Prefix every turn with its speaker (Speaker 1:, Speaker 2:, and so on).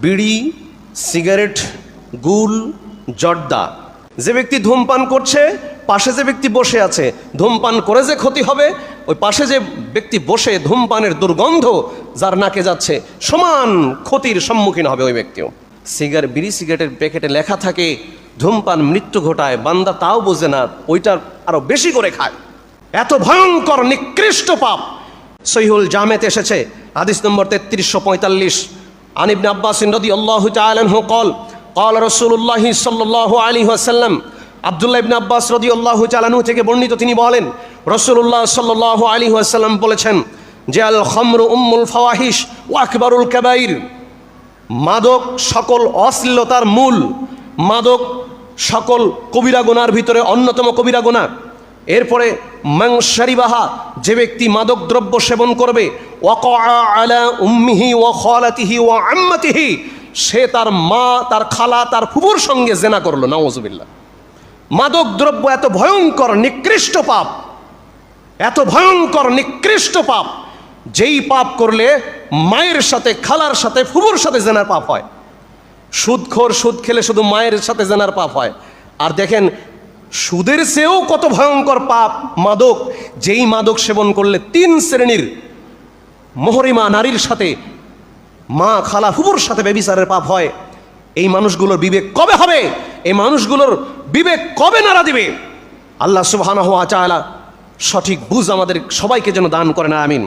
Speaker 1: বিড়ি, সিগারেট, গুল, জর্দা। যে ব্যক্তি ধূমপান করছে, পাশে যে ব্যক্তি বসে আছে, ধূমপান করে যে ক্ষতি হবে, ওই পাশে যে ব্যক্তি বসে ধূমপানের দুর্গন্ধ যার নাকে যাচ্ছে, সমান ক্ষতির সম্মুখীন হবে ওই ব্যক্তিও। বিড়ি সিগারেটের প্যাকেটে লেখা থাকে ধূমপান মৃত্যু ঘটায়, বান্দা তাও বোঝে না, ওইটা আরো বেশি করে খায়। এত ভয়ঙ্কর নিকৃষ্ট পাপ। সহিহুল জামেতে এসেছে হাদিস নম্বর 3345, আন ইবনে আব্বাস রাদিয়াল্লাহু তাআলা আনহু قال قال رسول الله صلى الله عليه وسلم, আব্দুল্লাহ ইবনে আব্বাস রাদিয়াল্লাহু তাআলা আনহু থেকে বর্ণিত, তিনি বলেন রাসূলুল্লাহ সাল্লাল্লাহু আলাইহি ওয়াসাল্লাম বলেছেন যে আল খামরু উম্মুল ফাওয়াহিশ ওয়া আকবারুল কাবাইর, মাদক সকল অশ্লীলতার মূল, মাদক সকল কবিরা গুনার ভিতরে অন্যতম কবিরা গুনাহ। এরপরে মান শারিবাহা, যে ব্যক্তি মাদক দ্রব্য সেবন করবে, ওয়াকা আলা উম্মিহি ওয়া খালাতিহি ওয়া আম্মাতিহি, সে তার মা, তার খালা, তার ফুফুর সঙ্গে জেনা করলো, নাউযুবিল্লাহ। মাদক দ্রব্য এত ভয়ঙ্কর নিকৃষ্ট পাপ, এত ভয়ঙ্কর নিকৃষ্ট পাপ, যেই পাপ করলে মায়ের সাথে, খালার সাথে, ফুফুর সাথে জেনার পাপ হয়। সুদখোর সুদ খেলে শুধু মায়ের সাথে জেনার পাপ হয়। আর দেখেন সুদের চেয়েও কত ভয়ঙ্কর পাপ মাদক, যেই মাদক সেবন করলে 3 শ্রেণীর মহরিমা নারীর সাথে, মা, খালা, ফুফুর সাথে ব্যভিচারের পাপ হয়। এই মানুষগুলোর বিবেক কবে হবে? এই মানুষগুলোর বিবেক কবে নাড়া দিবে? আল্লাহ সুবহানাহু ওয়া তাআলা সঠিক বুঝ আমাদের সবাইকে যেন দান করেন, আমিন।